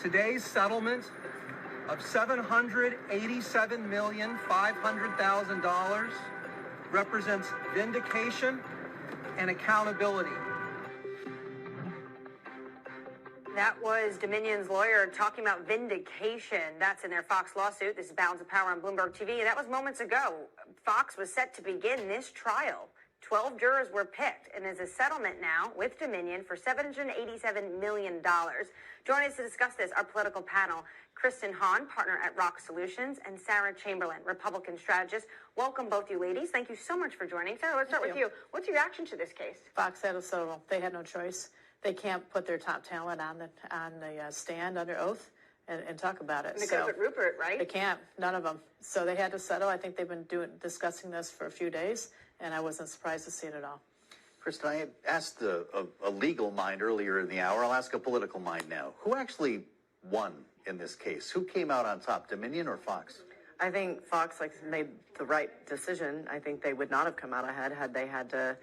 Today's settlement of $787,500,000 represents vindication and accountability. That was Dominion's lawyer talking about vindication. That's in their Fox lawsuit. This is Balance of Power on Bloomberg TV. And that was moments ago. Fox was set to begin this trial. 12 jurors were picked, and there's a settlement now with Dominion for $787 million. Joining us to discuss this, our political panel, Kristen, Hawn, partner at ROKK Solutions, and Sarah Chamberlain, Republican strategist. Welcome, both you ladies. Thank you so much for joining. Sarah, let's start with you. What's your reaction to this case? Fox had to settle. They had no choice. They can't put their top talent on the stand under oath and talk about it. They could have put Rupert, right? They can't. None of them. So they had to settle. I think they've been discussing this for a few days, and I wasn't surprised to see it at all. Kristen, I asked a legal mind earlier in the hour. I'll ask a political mind now. Who actually won in this case? Who came out on top, Dominion or Fox? I think Fox made the right decision. I think they would not have come out ahead had they had to,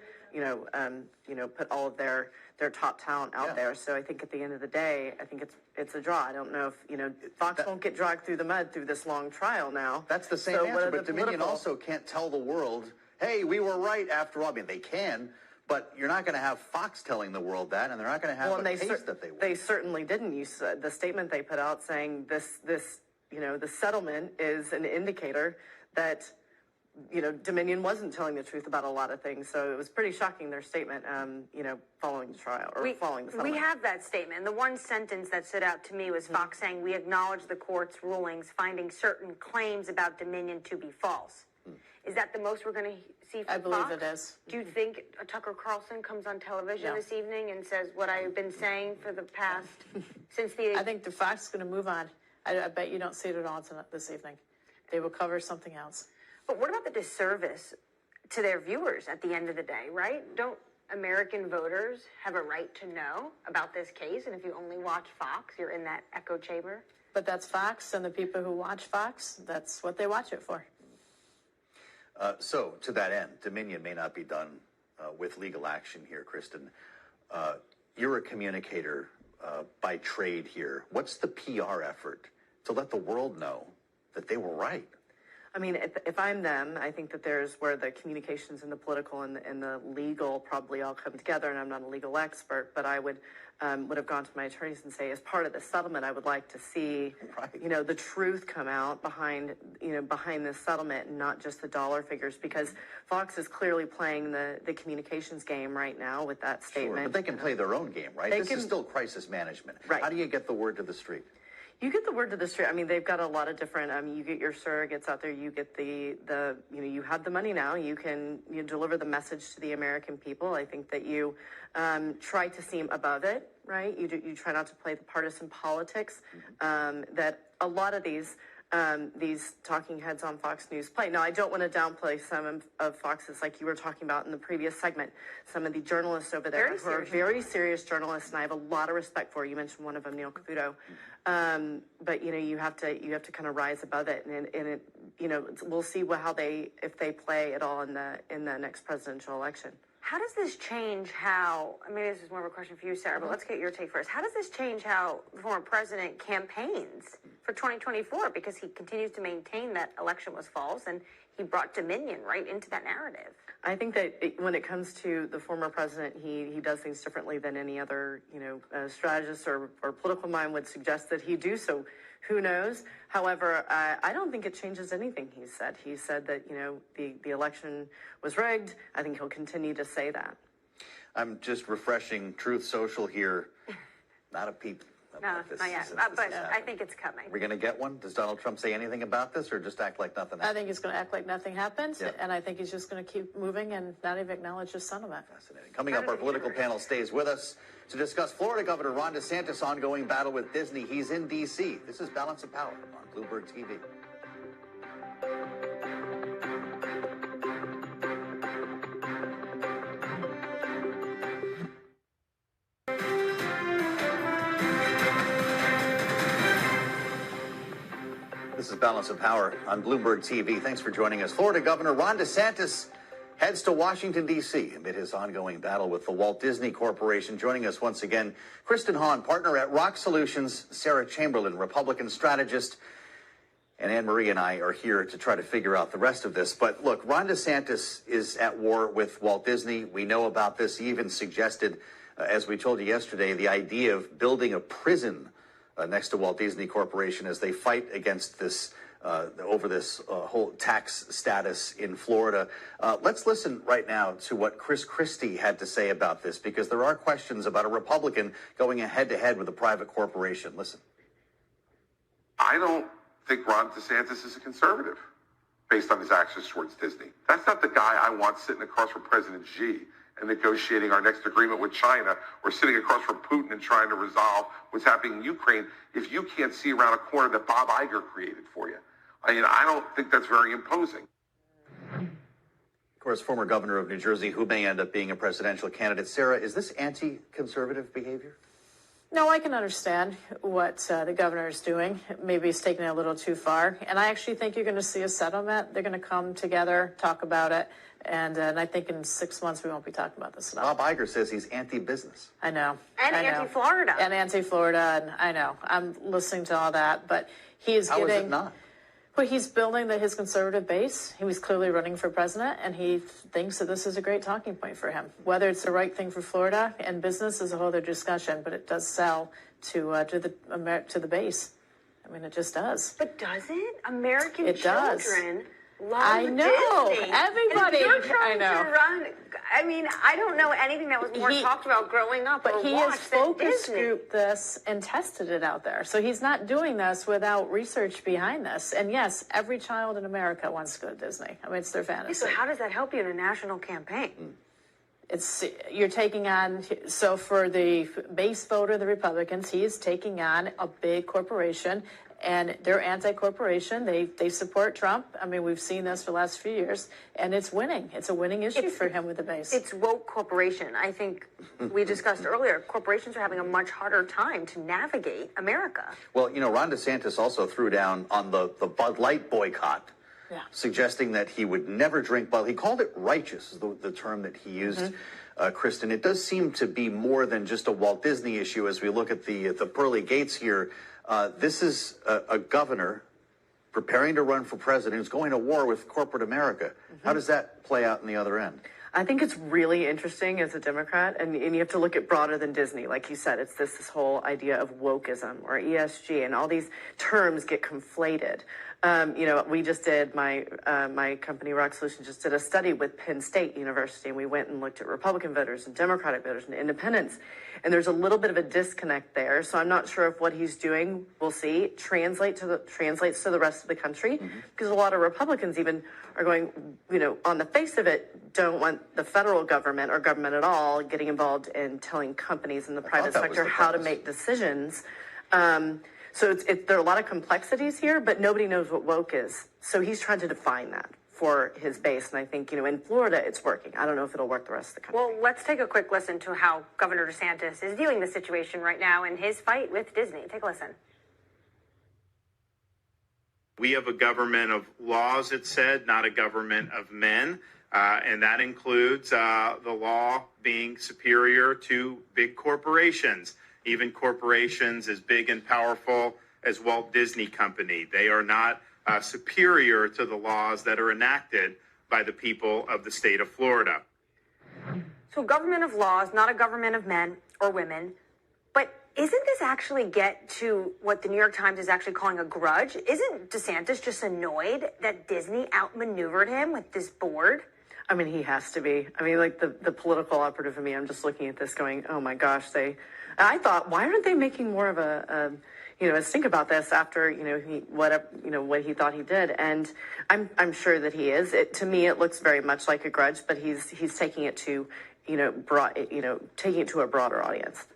put all of their top talent out there. So I think at the end of the day, I think it's a draw. I don't know if Fox won't get dragged through the mud through this long trial now. That's the same answer, but Dominion also can't tell the world, hey, we were right after all. I mean, they can, but you're not going to have Fox telling the world that, and they're not going to have a case that they won. They certainly didn't. The statement they put out saying this, the settlement is an indicator that, Dominion wasn't telling the truth about a lot of things. So it was pretty shocking, their statement, following the trial or following the settlement. We have that statement. The one sentence that stood out to me was Fox saying, we acknowledge the court's rulings, finding certain claims about Dominion to be false. Is that the most we're going to see from Fox? I believe it is. Do you think Tucker Carlson comes on television this evening and says what I've been saying for the past, since the... I think the Fox is going to move on. I bet you don't see it at all this evening. They will cover something else. But what about the disservice to their viewers at the end of the day, right? Don't American voters have a right to know about this case? And if you only watch Fox, you're in that echo chamber? But that's Fox, and the people who watch Fox, that's what they watch it for. So, to that end, Dominion may not be done with legal action here, Kristen. You're a communicator by trade here. What's the PR effort to let the world know that they were right? I mean, if I'm them, I think that there's where the communications and the political and the legal probably all come together, and I'm not a legal expert, but I would have gone to my attorneys and say, as part of the settlement, I would like to see, the truth come out behind this settlement and not just the dollar figures, because Fox is clearly playing the communications game right now with that statement. Sure, but they can play their own game, right? This is still crisis management. Right. How do you get the word to the street? You get the word to the street. I mean, they've got a lot of different, you get your surrogates out there, you get you have the money now, you deliver the message to the American people. I think that you try to seem above it, right? You try not to play the partisan politics that a lot of these talking heads on Fox News play. Now, I don't want to downplay some of Fox's, like you were talking about in the previous segment, some of the journalists over there who are very serious journalists, and I have a lot of respect for. You mentioned one of them, Neil Caputo. But you have to kind of rise above it, and it, we'll see if they play at all in the next presidential election. How does this change how, maybe this is more of a question for you, Sarah, but let's get your take first. How does this change how the former president campaigns for 2024? Because he continues to maintain that election was false, and he brought Dominion right into that narrative. I think that when it comes to the former president, he does things differently than any other, strategist or political mind would suggest that he do. So who knows? However, I don't think it changes anything he said. He said that, the election was rigged. I think he'll continue to say that. I'm just refreshing Truth Social here. Not a peep. No, not yet. But I think it's coming. We're going to get one? Does Donald Trump say anything about this, or just act like nothing happened? I think he's going to act like nothing happened, and I think he's just going to keep moving and not even acknowledge the settlement. Fascinating. Coming up, our political panel stays with us to discuss Florida Governor Ron DeSantis' ongoing battle with Disney. He's in D.C. This is Balance of Power on Bloomberg TV. This is Balance of Power on Bloomberg TV. Thanks for joining us. Florida Governor Ron DeSantis heads heads to Washington, D.C. amid his ongoing battle with the Walt Disney Corporation. Joining us once again, Kristen Hawn, partner at ROKK Solutions, Sarah Chamberlain, Republican strategist, and Anne Marie and I are here to try to figure out the rest of this. But look, Ron DeSantis is at war with Walt Disney. We know about this. He even suggested, as we told you yesterday, the idea of building a prison next to Walt Disney Corporation as they fight against this over this whole tax status in Florida. Let's listen right now to what Chris Christie had to say about this, because there are questions about a Republican going head-to-head with a private corporation. Listen. I don't think Ron DeSantis is a conservative based on his actions towards Disney. That's not the guy I want sitting across from President Xi and negotiating our next agreement with China, or sitting across from Putin and trying to resolve what's happening in Ukraine if you can't see around a corner that Bob Iger created for you. I mean, I don't think that's very imposing. Of course, former governor of New Jersey, who may end up being a presidential candidate. Sarah, is this anti-conservative behavior? No, I can understand what the governor is doing. Maybe he's taking it a little too far. And I actually think you're going to see a settlement. They're going to come together, talk about it. And I think in 6 months we won't be talking about this at all. Bob Iger says he's anti-business. I know. And anti-Florida. And anti-Florida. And I know. I'm listening to all that. But he is getting... How is it not? But he's building his conservative base. He was clearly running for president, and he thinks that this is a great talking point for him. Whether it's the right thing for Florida and business is a whole other discussion, but it does sell to the base. I mean, it just does. But does it? American It does. children love I know. Disney. Everybody. And if you're trying I know. to run. I mean, I don't know anything that was more talked about growing up But or he has watched than focus Disney. grouped this and tested it out there. So he's not doing this without research behind this. And yes, every child in America wants to go to Disney. I mean, it's their fantasy. So how does that help you in a national campaign? You're taking on, so for the base voter, the Republicans, he is taking on a big corporation, and they're anti-corporation. They support Trump. I mean, we've seen this for the last few years, and it's winning. It's a winning issue for him with the base. It's woke corporation. I think we discussed earlier, corporations are having a much harder time to navigate America. Well, you know, Ron DeSantis also threw down on the Bud Light boycott, suggesting that he would never drink Bud. He called it righteous, is the term that he used, Kristen. It does seem to be more than just a Walt Disney issue as we look at the pearly gates here. This is a governor preparing to run for president who's going to war with corporate America. How does that play out in the other end? I think it's really interesting as a Democrat, and you have to look at broader than Disney. Like you said, it's this whole idea of wokeism or ESG, and all these terms get conflated. You know, we just did, my company, ROKK Solutions, just did a study with Penn State University, and we went and looked at Republican voters and Democratic voters and independents. And there's a little bit of a disconnect there. So I'm not sure if what he's doing, we'll see, translates to the rest of the country. Because a lot of Republicans even are going, you know, on the face of it, don't want the federal government or government at all getting involved in telling companies in the private sector how to make decisions. So there are a lot of complexities here, but nobody knows what woke is. So he's trying to define that for his base. And I think, you know, in Florida, it's working. I don't know if it'll work the rest of the country. Well, let's take a quick listen to how Governor DeSantis is viewing the situation right now in his fight with Disney. Take a listen. We have a government of laws, it said, not a government of men. And that includes the law being superior to big corporations, even corporations as big and powerful as Walt Disney Company. They are not superior to the laws that are enacted by the people of the state of Florida. So government of laws, not a government of men or women. But isn't this actually get to what the New York Times is actually calling a grudge? Isn't DeSantis just annoyed that Disney outmaneuvered him with this board? I mean, he has to be. I mean, like the political operative in me, I'm just looking at this going, oh my gosh, I thought, why aren't they making more of a stink about this after, what he thought he did? And I'm sure that he is. To me, it looks very much like a grudge, but he's taking it to, taking it to a broader audience.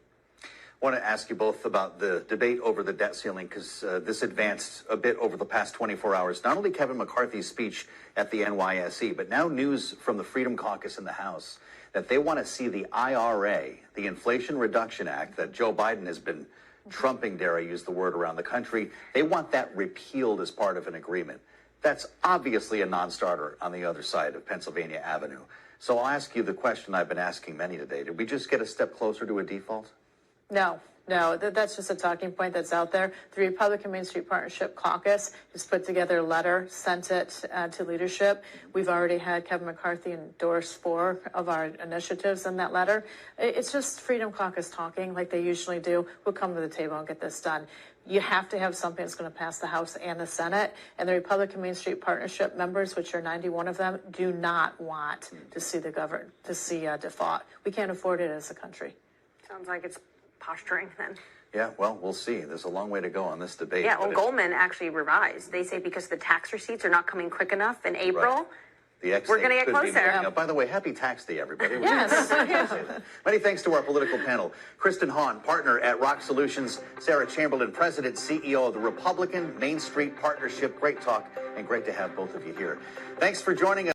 I want to ask you both about the debate over the debt ceiling, because this advanced a bit over the past 24 hours. Not only Kevin McCarthy's speech at the NYSE, but now news from the Freedom Caucus in the House that they want to see the IRA, the Inflation Reduction Act that Joe Biden has been trumping, dare I use the word, around the country. They want that repealed as part of an agreement. That's obviously a non-starter on the other side of Pennsylvania Avenue. So I'll ask you the question I've been asking many today. Did we just get a step closer to a default? No, that's just a talking point that's out there. The Republican Main Street Partnership Caucus has put together a letter, sent it to leadership. We've already had Kevin McCarthy endorse 4 of our initiatives in that letter. It's just Freedom Caucus talking like they usually do. We'll come to the table and get this done. You have to have something that's going to pass the House and the Senate. And the Republican Main Street Partnership members, which are 91 of them, do not want to see a default. We can't afford it as a country. Sounds like it's posturing then. Yeah, well, we'll see. There's a long way to go on this debate. Yeah, well, Goldman actually revised. They say because the tax receipts are not coming quick enough in April, We're going to get closer. By the way, happy tax day, everybody. Yes. Many thanks to our political panel. Kristen Hawn, partner at ROKK Solutions. Sarah Chamberlain, president, CEO of the Republican Main Street Partnership. Great talk and great to have both of you here. Thanks for joining us.